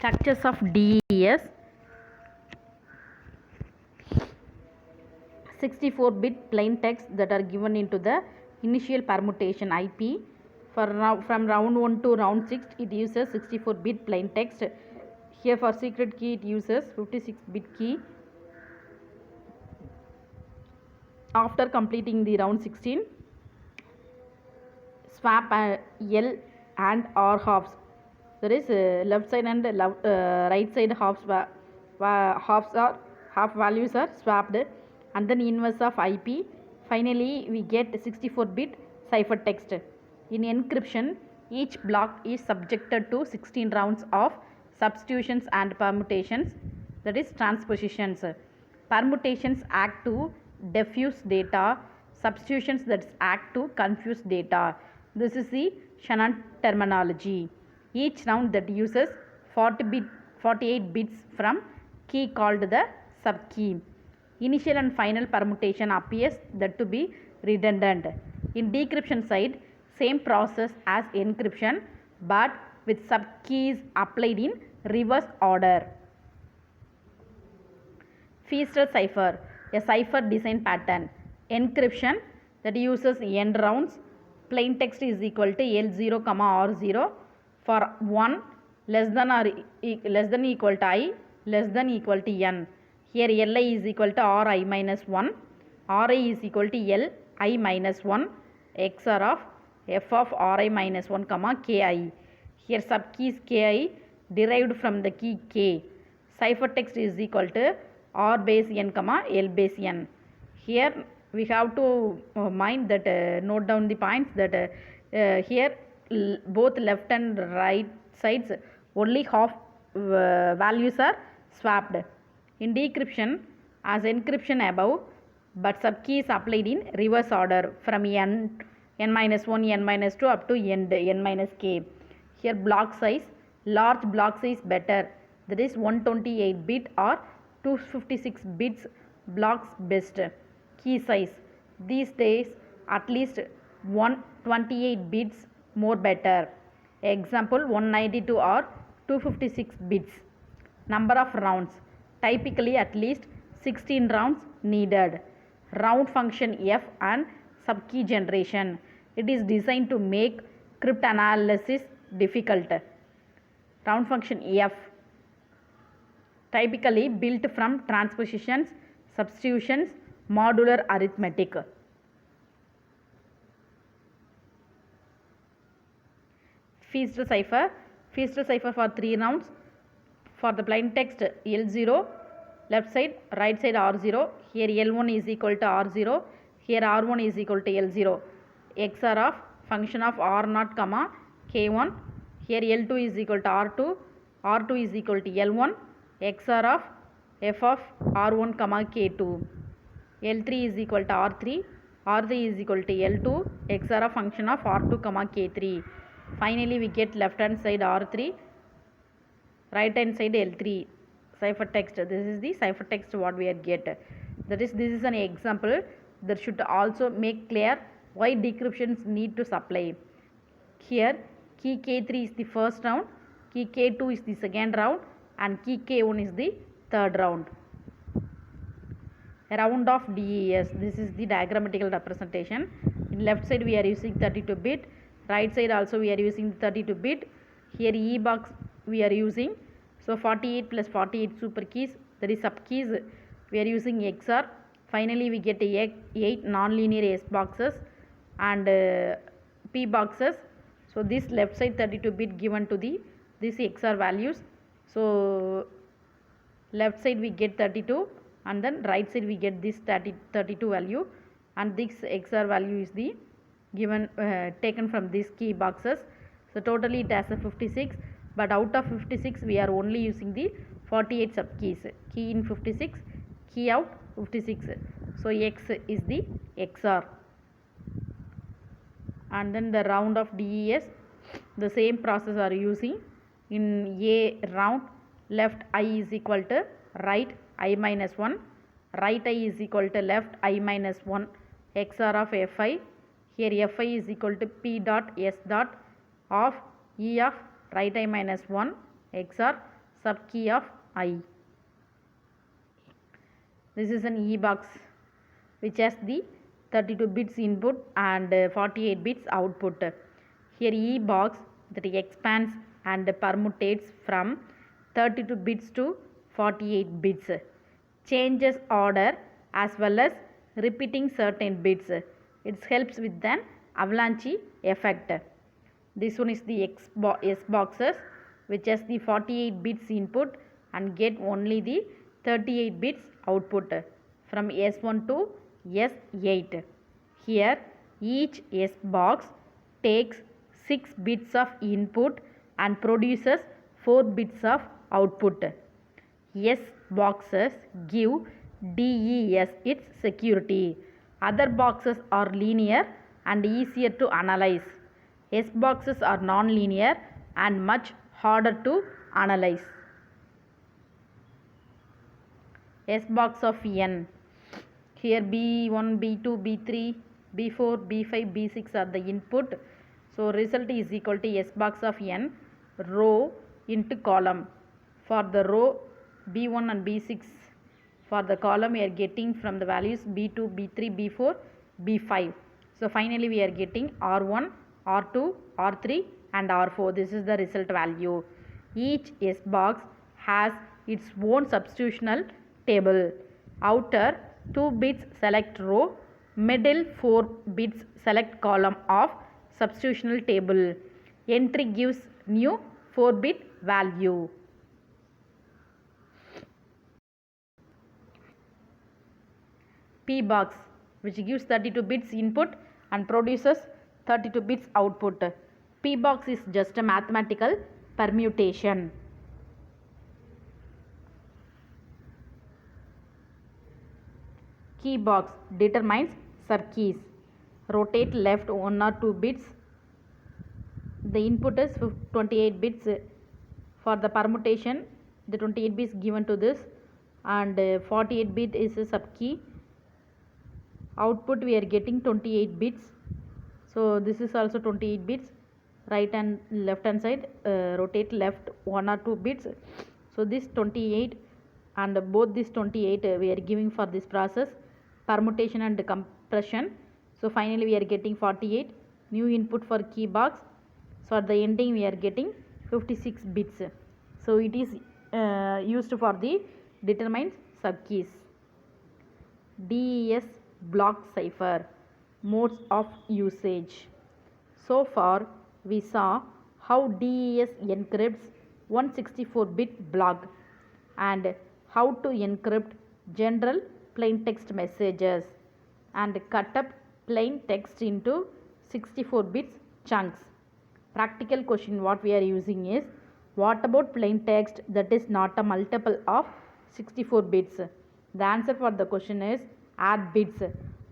Structures of DES. 64-bit plain text that are given into the initial permutation IP. From round 1 to round 6 it uses 64-bit plain text. Here for secret key it uses 56-bit key. After completing the round 16, swap L and R halves. There is left side and right side halves are half values are swapped, and then inverse of IP. Finally we get 64-bit ciphertext. In encryption, each block is subjected to 16 rounds of substitutions and permutations, that is transpositions. Permutations act to diffuse data, substitutions that act to confuse data. This is the Shannon terminology. Each round that uses 48 bits from key called the subkey. Initial and final permutation appears that to be redundant. In decryption side, same process as encryption but with subkeys applied in reverse order. Feaster cipher, a cipher design pattern. Encryption that uses n rounds. Plain text is equal to L0, R0 for 1 less than equal to I less than equal to n. Here Li is equal to Ri minus 1, Ri is equal to Li minus 1, XOR of f of Ri minus 1 comma Ki. Here subkey is Ki derived from the key K. Ciphertext is equal to R base n comma L base n. Here we have to mind that note down the points that here both left and right sides only half values are swapped. In decryption, as encryption above, but subkey is applied in reverse order from n minus 1, n minus 2 up to n minus k. Here block size, large block size better, that is 128 bit or 256 bits blocks best. Key size, these days at least 128 bits more better. Example 192 or 256 bits. Number of rounds, typically at least 16 rounds needed. Round function f and subkey generation. It is designed to make cryptanalysis difficult. Round function f typically built from transpositions, substitutions, modular arithmetic. Feaster cipher for 3 rounds. For the plain text L0, left side, right side R0. Here L1 is equal to R0. Here R1 is equal to L0. XOR of function of R0 comma K1. Here L2 is equal to R2. R2 is equal to L1. XOR of f of R1 comma K2. L3 is equal to R3. R3 is equal to L2. XOR of function of R2 comma K3. Finally we get left hand side R3. Right hand side L3 ciphertext. This is the ciphertext what we are get. This is an example that should also make clear why decryptions need to supply. Here key K3 is the first round, key K2 is the second round, and key K1 is the third round. Round of DES. This is the diagrammatical representation. In left side we are using 32 bit, right side also we are using 32 bit. Here E box we are using, so 48 plus 48 super keys, that is subkeys, we are using XOR. Finally we get 8 non-linear S boxes and P boxes. So this left side 32 bit given to the this XOR values. So left side we get 32 and then right side we get this 32 value, and this XOR value is the given taken from these key boxes. So totally it has a 56, but out of 56 we are only using the 48 subkeys. Key in 56, key out 56. So X is the XOR. And then the round of DES, the same process are using. In A round, left I is equal to right I minus 1, right I is equal to left I minus 1, XOR of Fi. Here Fi is equal to P dot S dot of E of right I minus 1 XOR subkey of I. This is an E box which has the 32 bits input and 48 bits output. Here E box that expands and permutates from 32 bits to 48 bits, changes order as well as repeating certain bits. It helps with an avalanche effect. This one is the S boxes which has the 48 bits input and get only the 38 bits output from S1 to S8. Here each S box takes 6 bits of input and produces 4 bits of output. S boxes give DES its security. Other boxes are linear and easier to analyze. S boxes are non-linear and much harder to analyze. S box of N. Here B1, B2, B3, B4, B5, B6 are the input. So result is equal to S box of N row into column. For the row B1 and B6, for the column we are getting from the values B2, B3, B4, B5. So finally we are getting R1, R2, R3 and R4. This is the result value. Each S box has its own substitutional table. Outer 2 bits select row, middle 4 bits select column of substitutional table. Entry gives new 4-bit value. P box which gives 32 bits input and produces 32 bits output. P box is just a mathematical permutation. Key box determines subkeys. Rotate left 1 or 2 bits. The input is 28 bits. For the permutation, the 28 bits given to this and 48 bit is a subkey. Output we are getting 28 bits. So this is also 28 bits. Right and left hand side, rotate left 1 or 2 bits. So this 28 and both this 28 we are giving for this process permutation and compression. So finally we are getting 48 new input for key box. So at the ending we are getting 56 bits. So it is used for the determines subkeys. DES block cipher. Modes of usage. So far we saw how DES encrypts 164-bit block and how to encrypt general plain text messages and cut up plain text into 64 bits chunks. Practical question what we are using is, what about plain text that is not a multiple of 64 bits? The answer for the question is add bits,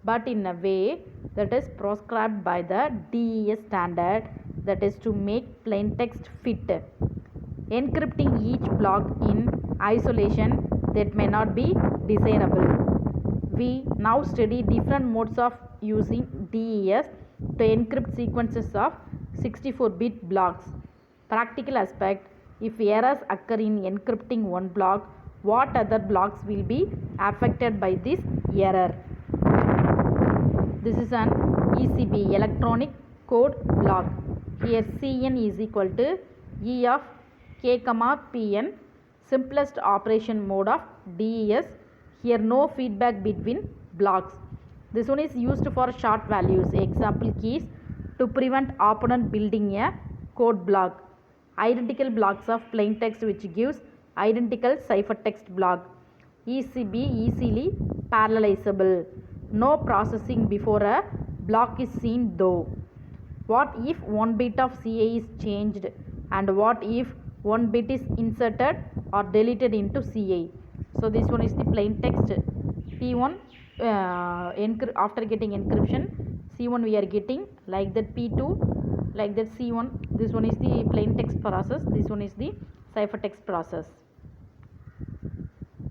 but in a way that is prescribed by the DES standard, that is to make plain text fit. Encrypting each block in isolation that may not be desirable. We now study different modes of using DES to encrypt sequences of 64-bit blocks. Practical aspect: if errors occur in encrypting one block, what other blocks will be affected by this error? This is an ECB, electronic code block. Here Cn is equal to E of k comma Pn, simplest operation mode of DES. Here no feedback between blocks. This one is used for short values, example keys, to prevent opponent building a code block. Identical blocks of plain text which gives identical ciphertext block. ECB easily parallelizable. No processing before a block is seen though. What if one bit of CA is changed and what if one bit is inserted or deleted into CA? So this one is the plain text. P1 after getting encryption, C1 we are getting like that, P2 like that, C1. This one is the plain text process, this one is the ciphertext process.